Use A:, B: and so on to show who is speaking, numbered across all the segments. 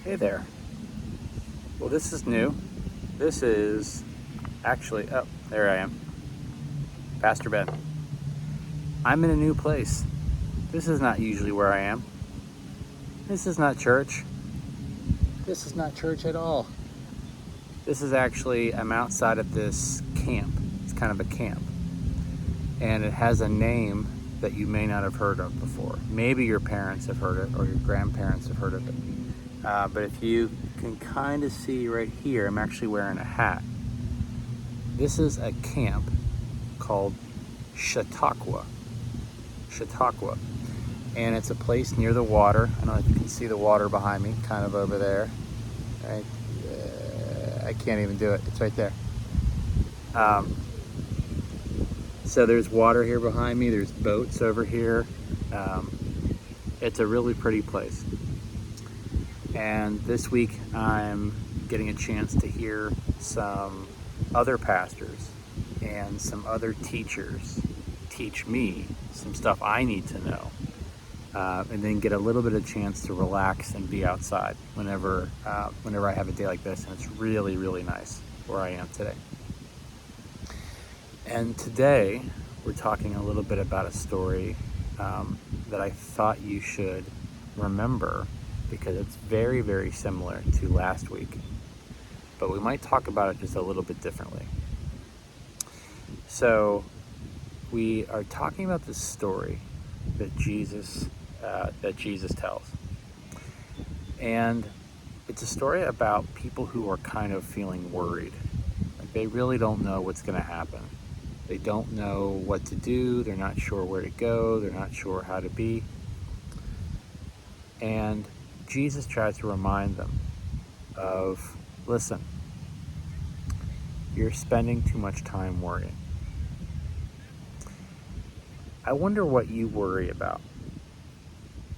A: Hey there. Well, this is new. This is actually, oh, there I am. Pastor Ben. I'm in a new place. This is not usually where I am. This is not church. This is not church at all. This is actually, I'm outside of this camp. It's kind of a camp. And it has a name that you may not have heard of before. Maybe your parents have heard it or your grandparents have heard of it. But if you can kind of see right here, I'm actually wearing a hat. This is a camp called Chautauqua. Chautauqua. And it's a place near the water. I don't know if you can see the water behind me, kind of over there. Right? I can't even do it. It's right there. So there's water here behind me. There's boats over here. It's a really pretty place. And this week I'm getting a chance to hear some other pastors and some other teachers teach me some stuff I need to know, and then get a little bit of chance to relax and be outside whenever I have a day like this. And it's really, really nice where I am today. And today we're talking a little bit about a story that I thought you should remember, because it's very, very similar to last week, but we might talk about it just a little bit differently. So we are talking about this story that Jesus tells, and it's a story about people who are kind of feeling worried. Like they really don't know what's going to happen. They don't know what to do. They're not sure where to go. They're not sure how to be. And Jesus tries to remind them of, listen, you're spending too much time worrying. I wonder what you worry about.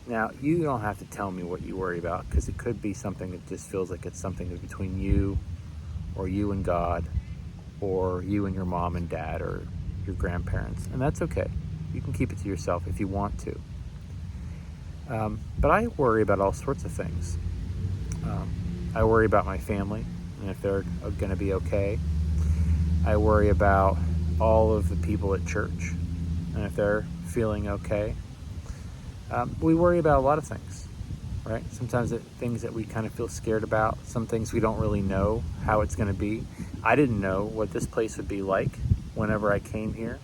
A: Now, you don't have to tell me what you worry about, because it could be something that just feels like it's something between you or you and God, or you and your mom and dad or your grandparents. And that's okay. You can keep it to yourself if you want to. But I worry about all sorts of things. I worry about my family and if they're going to be okay. I worry about all of the people at church and if they're feeling okay. We worry about a lot of things, right? Sometimes things that we kind of feel scared about, some things we don't really know how it's going to be. I didn't know what this place would be like whenever I came here.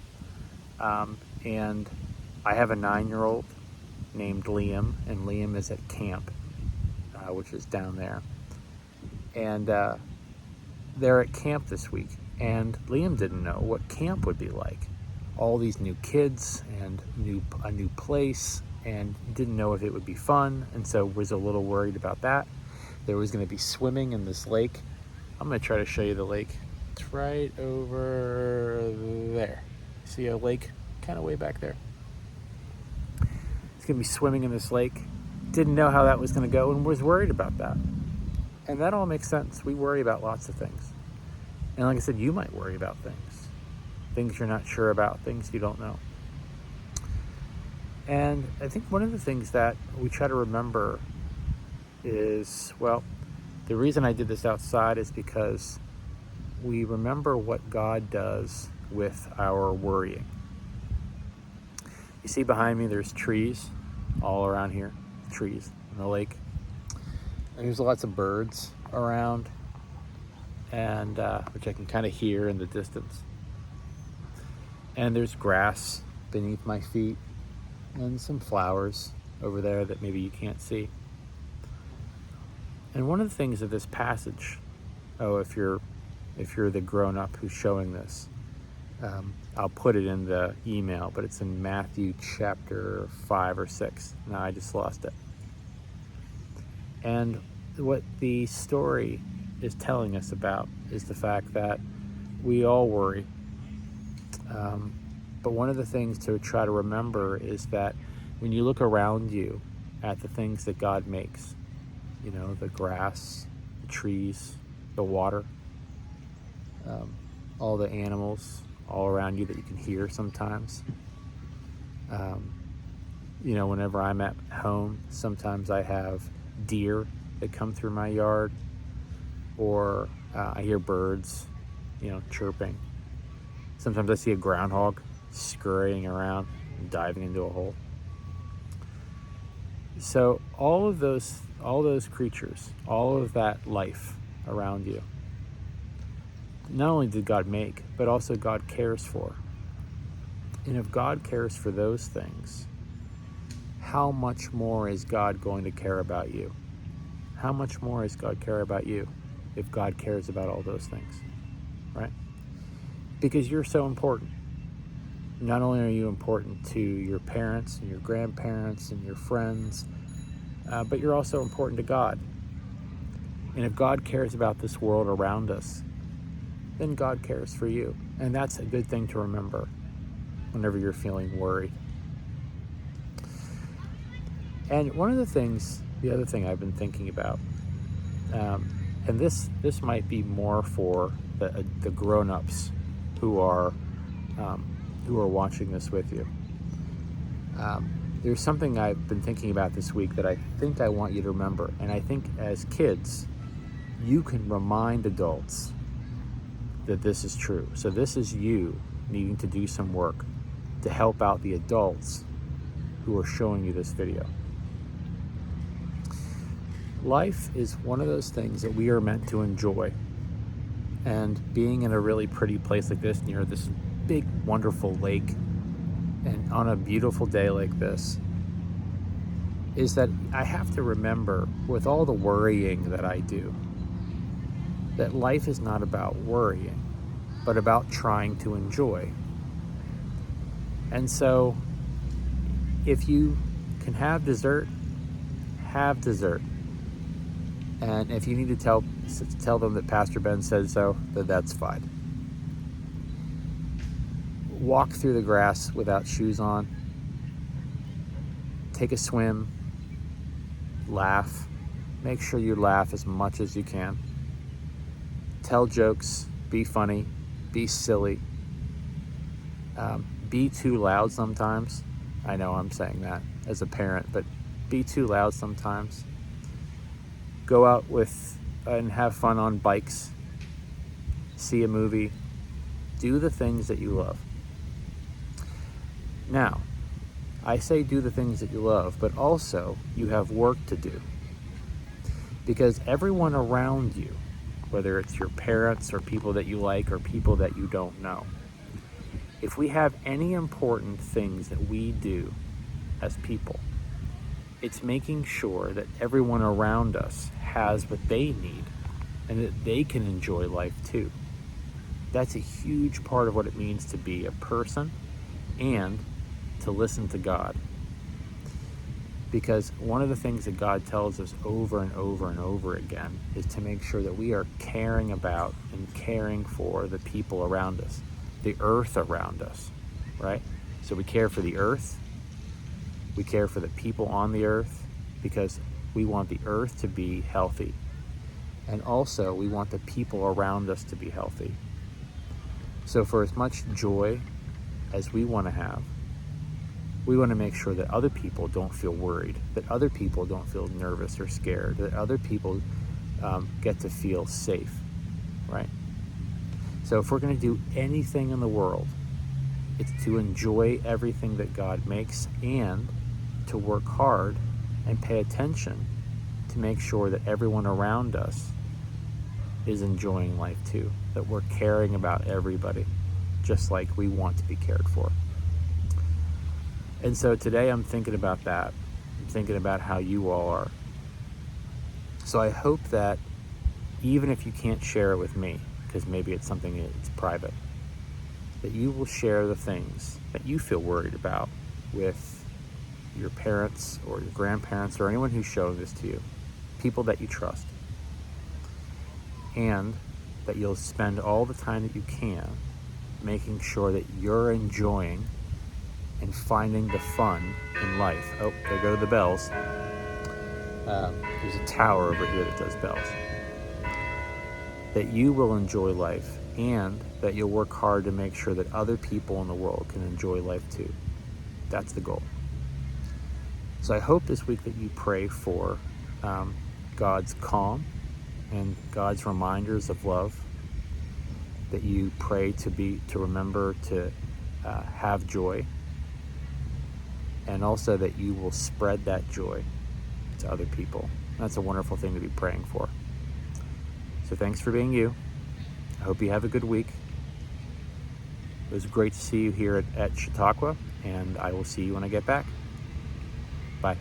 A: And I have a 9-year-old named Liam, and Liam is at camp, which is down there. And they're at camp this week, and Liam didn't know what camp would be like. All these new kids and a new place, and didn't know if it would be fun, and so was a little worried about that. There was going to be swimming in this lake. I'm going to try to show you the lake. It's right over there. See a lake kind of way back there? It's going to be swimming in this lake. Didn't know how that was going to go and was worried about that. And that all makes sense. We worry about lots of things. And like I said, you might worry about things you're not sure about, things you don't know. And I think one of the things that we try to remember is, well, the reason I did this outside is because we remember what God does with our worrying. You see behind me, there's trees all around here, trees in the lake. And there's lots of birds around, and which I can kind of hear in the distance. And there's grass beneath my feet and some flowers over there that maybe you can't see. And one of the things of this passage, if you're the grown-up who's showing this, I'll put it in the email, but it's in Matthew chapter 5 or 6. Now I just lost it. And what the story is telling us about is the fact that we all worry. But one of the things to try to remember is that when you look around you at the things that God makes, the grass, the trees, the water, all the animals all around you that you can hear sometimes. Whenever I'm at home, sometimes I have deer that come through my yard, or I hear birds, chirping. Sometimes I see a groundhog scurrying around, diving into a hole. So all those creatures, all of that life around you, not only did God make, but also God cares for. And if God cares for those things, how much more is God going to care about you? How much more is God care about you if God cares about all those things, right? Because you're so important. Not only are you important to your parents and your grandparents and your friends, but you're also important to God. And if God cares about this world around us, then God cares for you. And that's a good thing to remember whenever you're feeling worried. And the other thing I've been thinking about, and this might be more for the grown-ups who are watching this with you. There's something I've been thinking about this week that I think I want you to remember. And I think as kids, you can remind adults that this is true. So this is you needing to do some work to help out the adults who are showing you this video. Life is one of those things that we are meant to enjoy. And being in a really pretty place like this, near this big, wonderful lake, and on a beautiful day like this, is that I have to remember, with all the worrying that I do, that life is not about worrying, but about trying to enjoy. And so, if you can have dessert, have dessert. And if you need to tell them that Pastor Ben said so, then that's fine. Walk through the grass without shoes on. Take a swim. Laugh. Make sure you laugh as much as you can. Tell jokes. Be funny. Be silly. Be too loud sometimes. I know I'm saying that as a parent, but be too loud sometimes. Go out and have fun on bikes. See a movie. Do the things that you love. Now, I say do the things that you love, but also you have work to do. Because everyone around you, whether it's your parents or people that you like or people that you don't know, if we have any important things that we do as people, it's making sure that everyone around us has what they need and that they can enjoy life too. That's a huge part of what it means to be a person and to listen to God. Because one of the things that God tells us over and over and over again is to make sure that we are caring about and caring for the people around us, the earth around us, right? So we care for the earth, we care for the people on the earth, because we want the earth to be healthy. And also we want the people around us to be healthy. So for as much joy as we want to have, we want to make sure that other people don't feel worried, that other people don't feel nervous or scared, that other people get to feel safe, right? So if we're going to do anything in the world, it's to enjoy everything that God makes and to work hard and pay attention to make sure that everyone around us is enjoying life too, that we're caring about everybody just like we want to be cared for. And so today I'm thinking about that. I'm thinking about how you all are. So I hope that even if you can't share it with me, because maybe it's something that's private, that you will share the things that you feel worried about with your parents or your grandparents or anyone who's showing this to you, people that you trust. And that you'll spend all the time that you can making sure that you're enjoying and finding the fun in life. Oh, there go the bells. There's a tower over here that does bells. That you will enjoy life and that you'll work hard to make sure that other people in the world can enjoy life too. That's the goal. So I hope this week that you pray for God's calm and God's reminders of love, that you pray to remember to have joy, and also that you will spread that joy to other people. That's a wonderful thing to be praying for. So thanks for being you. I hope you have a good week. It was great to see you here at Chautauqua, and I will see you when I get back. Bye.